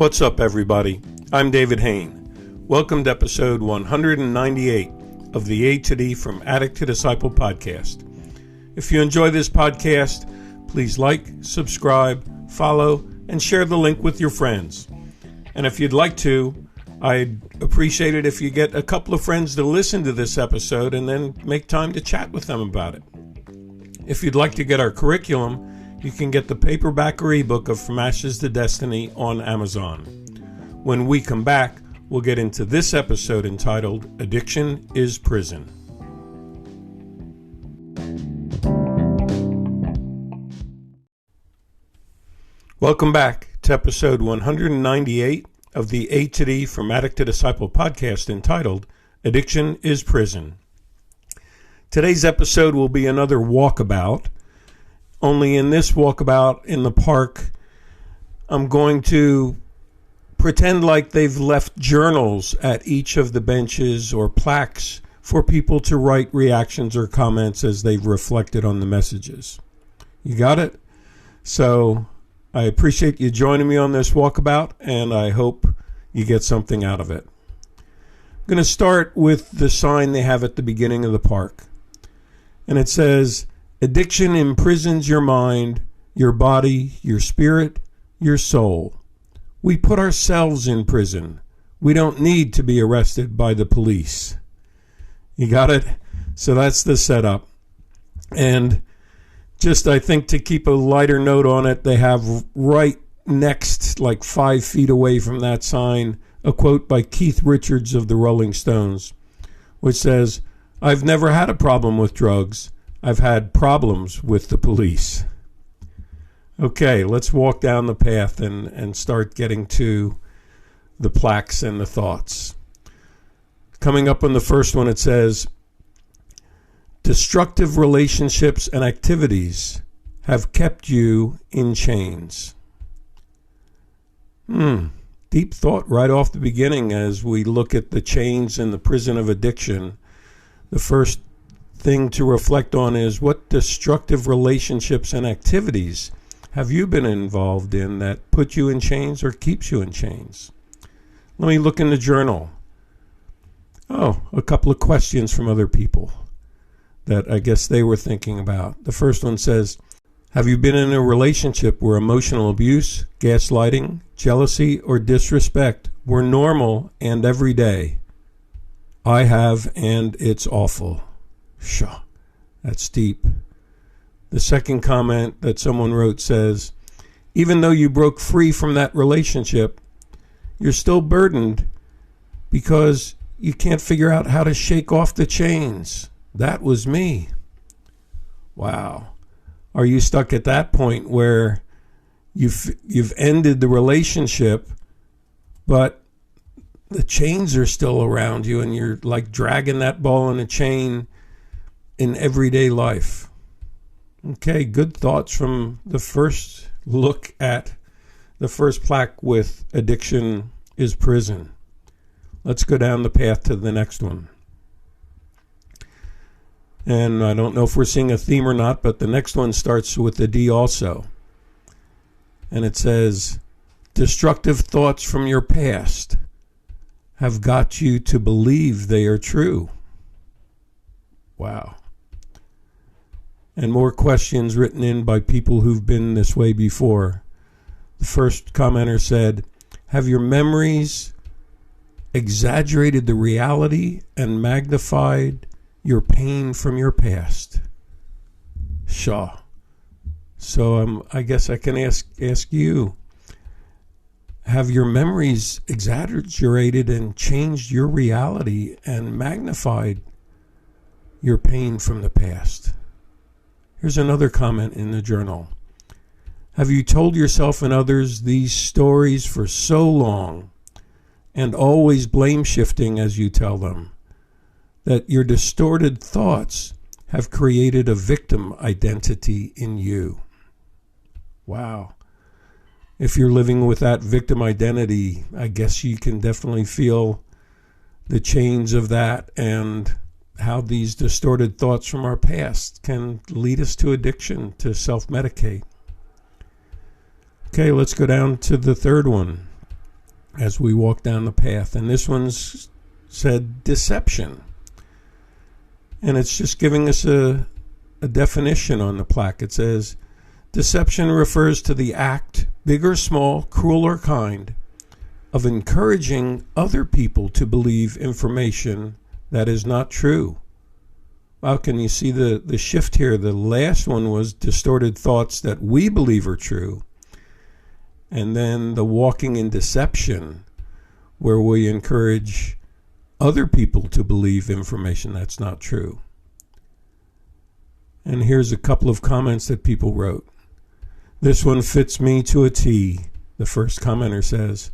What's up, everybody? I'm David Hain. Welcome to episode 198 of the A to D From Addict to Disciple podcast. If you enjoy this podcast, please like, subscribe, follow, and share the link with your friends. And if you'd like to, I'd appreciate it if you get a couple of friends to listen to this episode and then make time to chat with them about it. If you'd like to get our curriculum, you can get the paperback or ebook of From Ashes to Destiny on Amazon. When we come back, we'll get into this episode entitled Addiction is Prison. Welcome back to episode 198 of the A to D From Addict to Disciple podcast entitled Addiction is Prison. Today's episode will be another walkabout. Only in this walkabout in the park, I'm going to pretend like they've left journals at each of the benches or plaques for people to write reactions or comments as they've reflected on the messages. You got it? So I appreciate you joining me on this walkabout, and I hope you get something out of it. I'm going to start with the sign they have at the beginning of the park. And it says, "Addiction imprisons your mind, your body, your spirit, your soul. We put ourselves in prison. We don't need to be arrested by the police." You got it? So that's the setup. And just, I think, to keep a lighter note on it, they have right next, like 5 feet away from that sign, a quote by Keith Richards of the Rolling Stones, which says, "I've never had a problem with drugs. I've had problems with the police." Okay, let's walk down the path and start getting to the plaques and the thoughts. Coming up on the first one, it says, "Destructive relationships and activities have kept you in chains." Deep thought right off the beginning as we look at the chains and the prison of addiction. The first thing to reflect on is, what destructive relationships and activities have you been involved in that put you in chains or keeps you in chains? Let me look in the journal. Oh, a couple of questions from other people that I guess they were thinking about. The first one says, "Have you been in a relationship where emotional abuse, gaslighting, jealousy, or disrespect were normal and every day?" I have, and it's awful. Sure, that's deep. The second comment that someone wrote says, "Even though you broke free from that relationship, you're still burdened because you can't figure out how to shake off the chains. That was me." Wow. Are you stuck at that point where you've ended the relationship, but the chains are still around you and you're like dragging that ball in a chain in everyday life? Okay, good thoughts from the first look at the first plaque with Addiction is Prison. Let's go down the path to the next one. And I don't know if we're seeing a theme or not, but the next one starts with a D also. And it says, "Destructive thoughts from your past have got you to believe they are true." Wow. And more questions written in by people who've been this way before. The first commenter said, "Have your memories exaggerated the reality and magnified your pain from your past?" Shaw. So I guess I can ask you, have your memories exaggerated and changed your reality and magnified your pain from the past? Here's another comment in the journal. "Have you told yourself and others these stories for so long and always blame shifting as you tell them, that your distorted thoughts have created a victim identity in you?" Wow. If you're living with that victim identity, I guess you can definitely feel the chains of that and how these distorted thoughts from our past can lead us to addiction, to self-medicate. Okay, let's go down to the third one. as we walk down the path. And this one's said deception. And it's just giving us a definition on the plaque. It says, deception refers to the act, big or small, cruel or kind, of encouraging other people to believe information that is not true. Wow, can you see the shift here? The last one was distorted thoughts that we believe are true. And then the walking in deception, where we encourage other people to believe information that's not true. And here's a couple of comments that people wrote. This one fits me to a T. The first commenter says,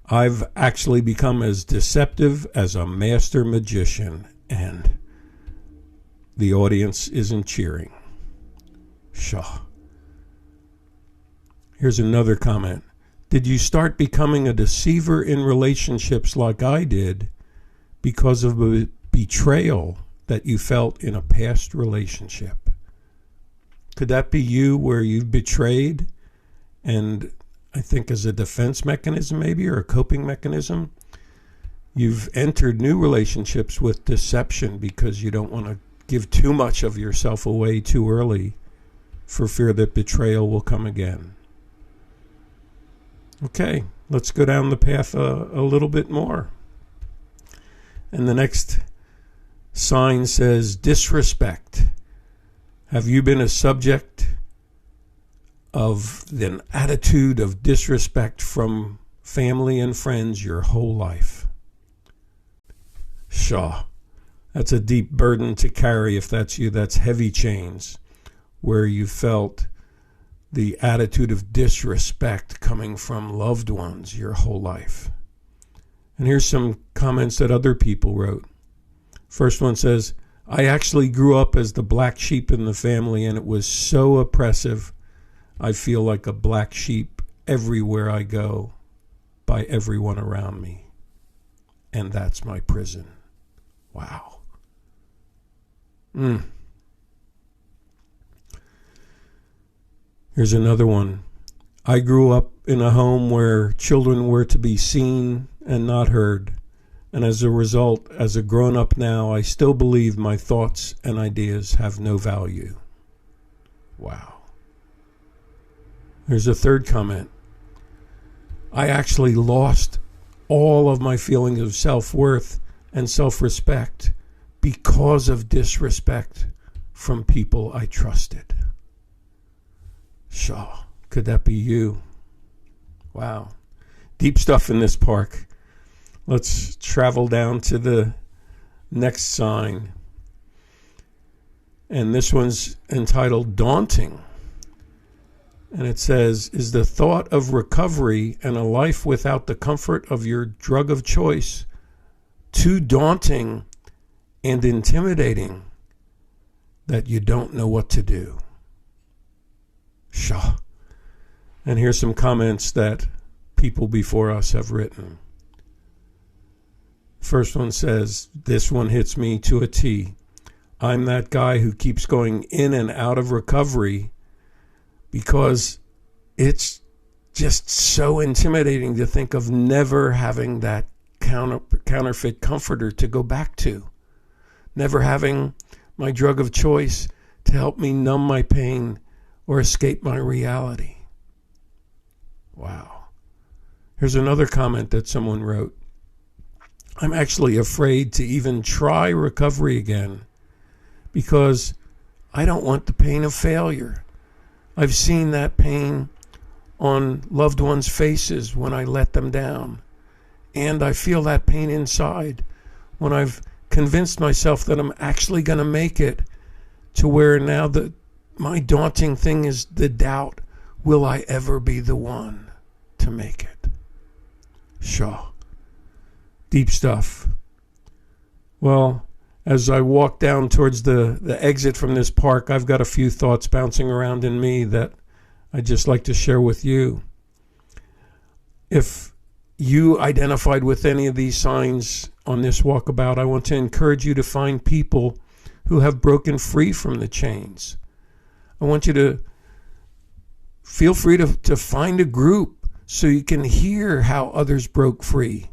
I've actually become as deceptive as a master magician. And the audience isn't cheering. Shaw. Here's another comment. Did you start becoming a deceiver in relationships like I did because of a betrayal that you felt in a past relationship? Could that be you, where you've betrayed, and I think as a defense mechanism maybe, or a coping mechanism, you've entered new relationships with deception because you don't want to give too much of yourself away too early for fear that betrayal will come again. Okay, let's go down the path a little bit more. And the next sign says disrespect. Have you been a subject of an attitude of disrespect from family and friends your whole life? Shaw. That's a deep burden to carry if that's you. That's heavy chains, where you felt the attitude of disrespect coming from loved ones your whole life. And here's some comments that other people wrote. First one says, I actually grew up as the black sheep in the family, and it was so oppressive. I feel like a black sheep everywhere I go by everyone around me. And that's my prison. Wow. Here's another one. I grew up in a home where children were to be seen and not heard. And as a result, as a grown-up now, I still believe my thoughts and ideas have no value. Wow. Here's a third comment. I actually lost all of my feelings of self-worth and self-respect because of disrespect from people I trusted. Shaw, could that be you? Wow. Deep stuff in this park. Let's travel down to the next sign. And this one's entitled Daunting. And it says, is the thought of recovery and a life without the comfort of your drug of choice too daunting and intimidating that you don't know what to do? Shaw. And here's some comments that people before us have written. First one says, this one hits me to a T. I'm that guy who keeps going in and out of recovery because it's just so intimidating to think of never having that counterfeit comforter to go back to. Never having my drug of choice to help me numb my pain or escape my reality. Wow. Here's another comment that someone wrote. I'm actually afraid to even try recovery again because I don't want the pain of failure. I've seen that pain on loved ones' faces when I let them down. And I feel that pain inside when I've convinced myself that I'm actually going to make it, to where now my daunting thing is the doubt, will I ever be the one to make it? Shaw. Deep stuff. Well, as I walk down towards the exit from this park, I've got a few thoughts bouncing around in me that I'd just like to share with you. If you identified with any of these signs on this walkabout, I want to encourage you to find people who have broken free from the chains. I want you to feel free to find a group, so you can hear how others broke free,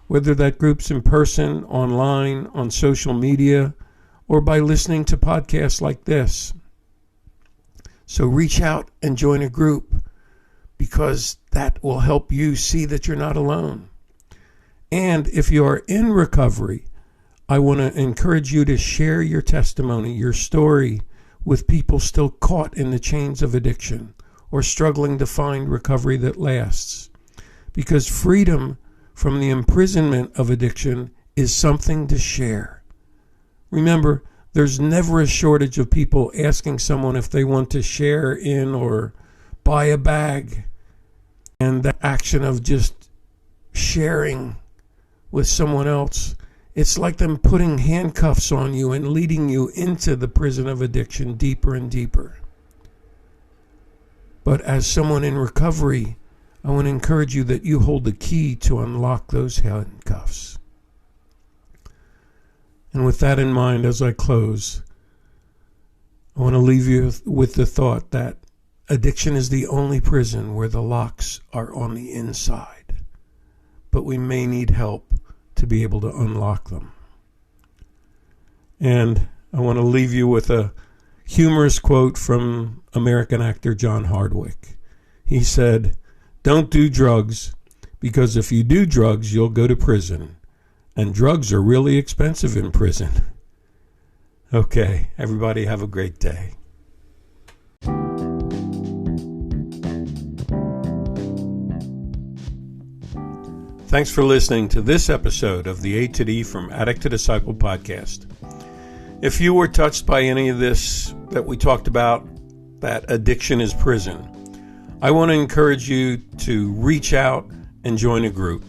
whether that group's in person, online, on social media, or by listening to podcasts like this. So reach out and join a group, because that will help you see that you're not alone. And if you are in recovery, I want to encourage you to share your testimony, your story, with people still caught in the chains of addiction or struggling to find recovery that lasts. Because freedom from the imprisonment of addiction is something to share. Remember, there's never a shortage of people asking someone if they want to share in or buy a bag. And the action of just sharing with someone else, it's like them putting handcuffs on you and leading you into the prison of addiction deeper and deeper. But as someone in recovery, I want to encourage you that you hold the key to unlock those handcuffs. And with that in mind, as I close, I want to leave you with the thought that addiction is the only prison where the locks are on the inside, but we may need help to be able to unlock them. And I want to leave you with a humorous quote from American actor John Hardwick. He said, "Don't do drugs, because if you do drugs, you'll go to prison. And drugs are really expensive in prison." Okay, everybody have a great day. Thanks for listening to this episode of the A to D from Addict to Disciple podcast. If you were touched by any of this that we talked about, that addiction is prison, I want to encourage you to reach out and join a group.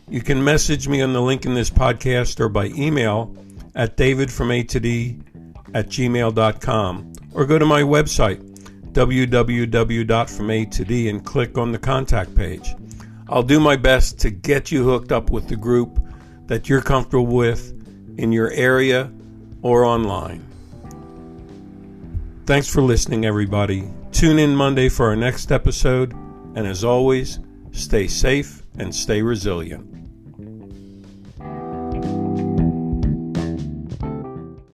You can message me on the link in this podcast or by email at davidfromatod@gmail.com, or go to my website, www.fromatod, and click on the contact page. I'll do my best to get you hooked up with the group that you're comfortable with in your area or online. Thanks for listening, everybody. Tune in Monday for our next episode, and as always, stay safe and stay resilient.